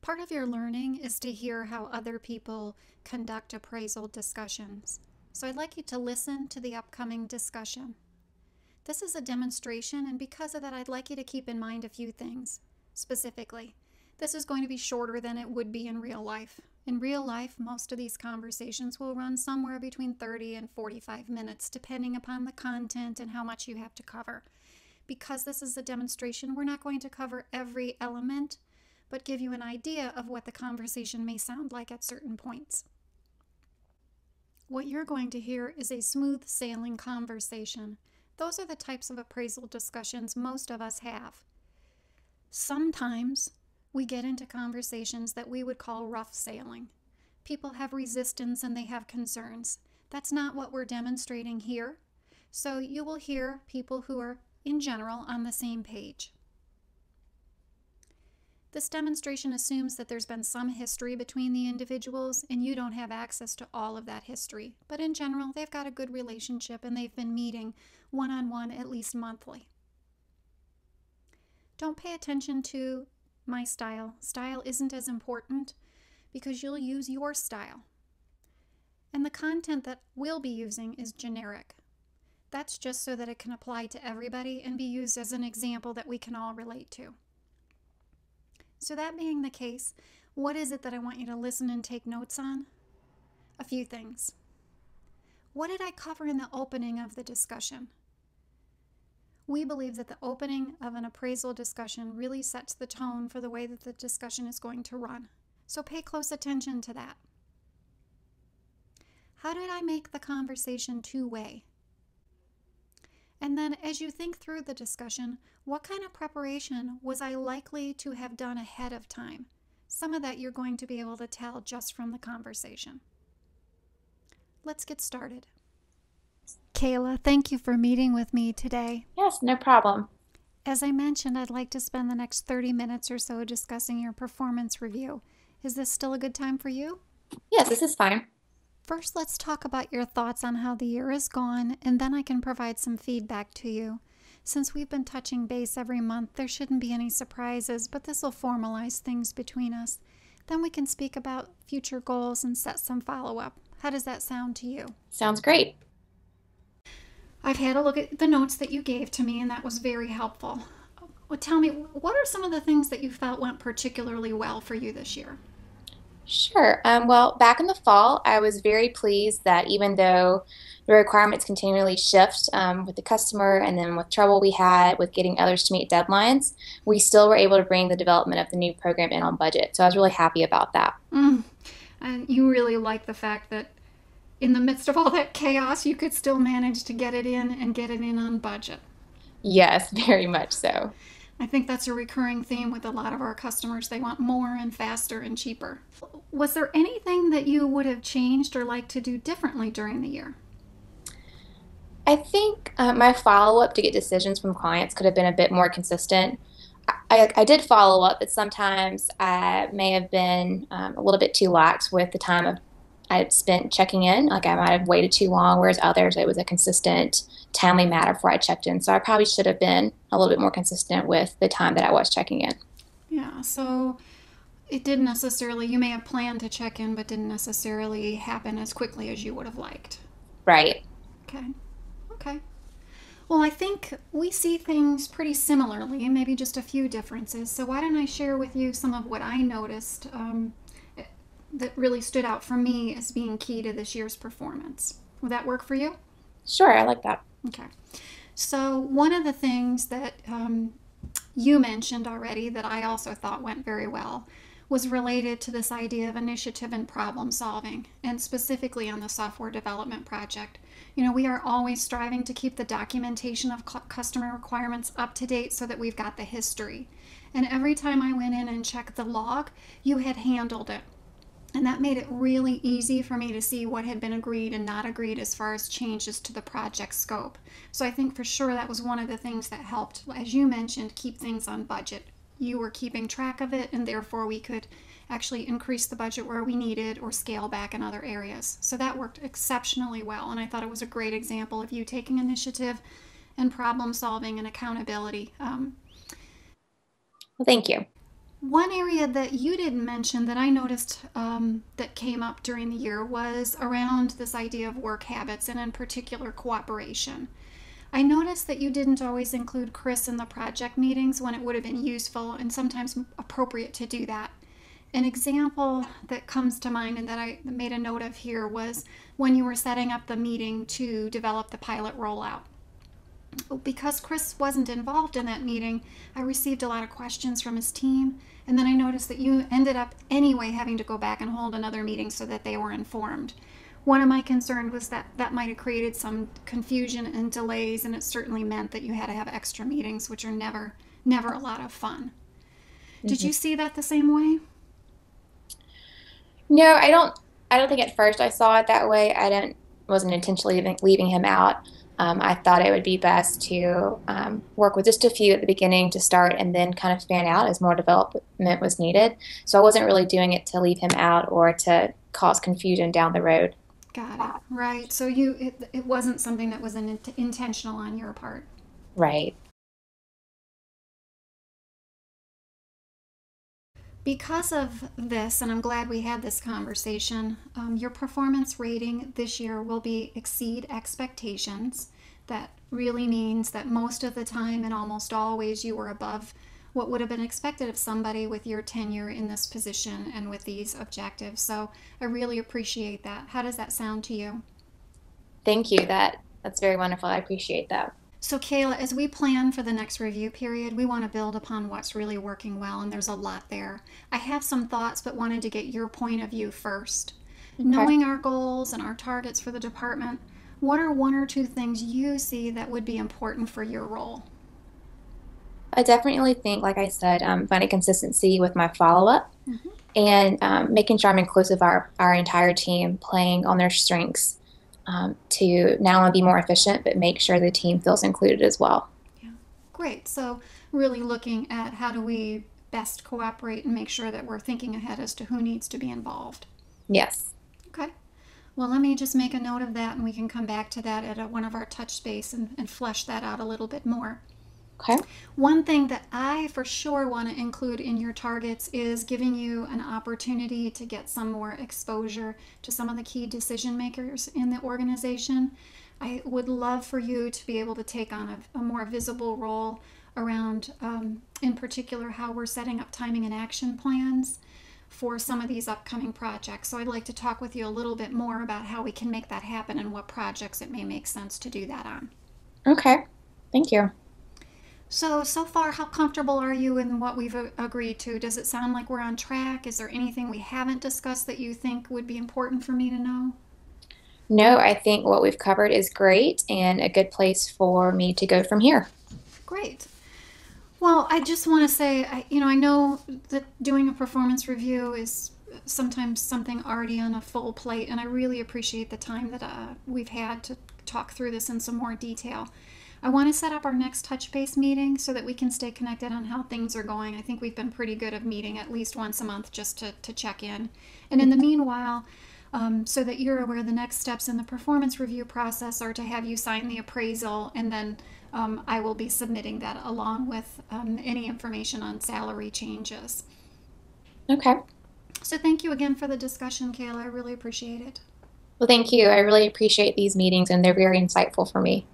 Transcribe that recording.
Part of your learning is to hear how other people conduct appraisal discussions. So I'd like you to listen to the upcoming discussion. This is a demonstration, and because of that, I'd like you to keep in mind a few things. Specifically, this is going to be shorter than it would be in real life. In real life, most of these conversations will run somewhere between 30 and 45 minutes, depending upon the content and how much you have to cover. Because this is a demonstration, we're not going to cover every element, but give you an idea of what the conversation may sound like at certain points. What you're going to hear is a smooth sailing conversation. Those are the types of appraisal discussions most of us have. Sometimes we get into conversations that we would call rough sailing. People have resistance and they have concerns. That's not what we're demonstrating here. So you will hear people who are, in general, on the same page. This demonstration assumes that there's been some history between the individuals and you don't have access to all of that history. But in general, they've got a good relationship and they've been meeting one-on-one at least monthly. Don't pay attention to my style. Style isn't as important because you'll use your style. And the content that we'll be using is generic. That's just so that it can apply to everybody and be used as an example that we can all relate to. So that being the case, what is it that I want you to listen and take notes on? A few things. What did I cover in the opening of the discussion? We believe that the opening of an appraisal discussion really sets the tone for the way that the discussion is going to run. So pay close attention to that. How did I make the conversation two-way? And then as you think through the discussion, what kind of preparation was I likely to have done ahead of time? Some of that you're going to be able to tell just from the conversation. Let's get started. Kayla, thank you for meeting with me today. Yes, no problem. As I mentioned, I'd like to spend the next 30 minutes or so discussing your performance review. Is this still a good time for you? Yes, this is fine. First, let's talk about your thoughts on how the year has gone, and then I can provide some feedback to you. Since we've been touching base every month, there shouldn't be any surprises, but this will formalize things between us. Then we can speak about future goals and set some follow-up. How does that sound to you? Sounds great. I've had a look at the notes that you gave to me, and that was very helpful. Well, tell me, what are some of the things that you felt went particularly well for you this year? Sure. Well, back in the fall, I was very pleased that even though the requirements continually shift with the customer and then with trouble we had with getting others to meet deadlines, we still were able to bring the development of the new program in on budget. So I was really happy about that. And you really like the fact that in the midst of all that chaos, you could still manage to get it in and get it in on budget. Yes, very much so. I think that's a recurring theme with a lot of our customers. They want more and faster and cheaper. Was there anything that you would have changed or liked to do differently during the year? I think my follow-up to get decisions from clients could have been a bit more consistent. I did follow up, but sometimes I may have been a little bit too lax with the time I spent checking in. Like I might have waited too long, whereas others, it was a consistent, timely matter before I checked in. So I probably should have been a little bit more consistent with the time that I was checking in. Yeah, so it didn't necessarily, you may have planned to check in, but didn't necessarily happen as quickly as you would have liked. Right. Okay. Okay. Well, I think we see things pretty similarly, maybe just a few differences. So why don't I share with you some of what I noticed that really stood out for me as being key to this year's performance. Would that work for you? Sure, I like that. Okay. So one of the things that you mentioned already that I also thought went very well was related to this idea of initiative and problem solving, and specifically on the software development project. You know, we are always striving to keep the documentation of customer requirements up to date so that we've got the history. And every time I went in and checked the log, you had handled it. And that made it really easy for me to see what had been agreed and not agreed as far as changes to the project scope. So I think for sure that was one of the things that helped, as you mentioned, keep things on budget. You were keeping track of it, and therefore we could actually increase the budget where we needed or scale back in other areas. So that worked exceptionally well, and I thought it was a great example of you taking initiative and problem solving and accountability. Well, thank you. One area that you didn't mention that I noticed that came up during the year was around this idea of work habits and, in particular, cooperation. I noticed that you didn't always include Chris in the project meetings when it would have been useful and sometimes appropriate to do that. An example that comes to mind and that I made a note of here was when you were setting up the meeting to develop the pilot rollout. Because Chris wasn't involved in that meeting, I received a lot of questions from his team, and then I noticed that you ended up anyway having to go back and hold another meeting so that they were informed. One of my concerns was that that might have created some confusion and delays, and it certainly meant that you had to have extra meetings, which are never a lot of fun. Did you see that the same way? No, I don't think at first I saw it that way. Wasn't intentionally leaving him out. I thought it would be best to work with just a few at the beginning to start and then kind of fan out as more development was needed. So I wasn't really doing it to leave him out or to cause confusion down the road. Got it. Right. So it wasn't something that was intentional on your part. Right. Because of this, and I'm glad we had this conversation, your performance rating this year will be exceed expectations. That really means that most of the time and almost always you were above what would have been expected of somebody with your tenure in this position and with these objectives. So I really appreciate that. How does that sound to you? Thank you. That's very wonderful. I appreciate that. So, Kayla, as we plan for the next review period, we want to build upon what's really working well, and there's a lot there. I have some thoughts, but wanted to get your point of view first. Okay. Knowing our goals and our targets for the department, what are one or two things you see that would be important for your role? I definitely think, like I said, finding consistency with my follow-up Mm-hmm. and making sure I'm inclusive of our entire team, playing on their strengths to not only be more efficient, but make sure the team feels included as well. Yeah, great. So, really looking at how do we best cooperate and make sure that we're thinking ahead as to who needs to be involved. Yes. Okay. Well, let me just make a note of that and we can come back to that at one of our touch space and flesh that out a little bit more. Okay. One thing that I for sure want to include in your targets is giving you an opportunity to get some more exposure to some of the key decision makers in the organization. I would love for you to be able to take on a more visible role around, in particular, how we're setting up timing and action plans for some of these upcoming projects. So I'd like to talk with you a little bit more about how we can make that happen and what projects it may make sense to do that on. Okay. Thank you. So far, how comfortable are you in what we've agreed to? Does it sound like we're on track? Is there anything we haven't discussed that you think would be important for me to know? No, I think what we've covered is great and a good place for me to go from here. Great. Well, I just want to say, I know that doing a performance review is sometimes something already on a full plate, and I really appreciate the time that we've had to talk through this in some more detail. I want to set up our next touch base meeting so that we can stay connected on how things are going. I think we've been pretty good at meeting at least once a month just to check in. And in the meanwhile, so that you're aware, the next steps in the performance review process are to have you sign the appraisal, and then I will be submitting that along with any information on salary changes. Okay. So thank you again for the discussion, Kayla. I really appreciate it. Well, thank you. I really appreciate these meetings and they're very insightful for me.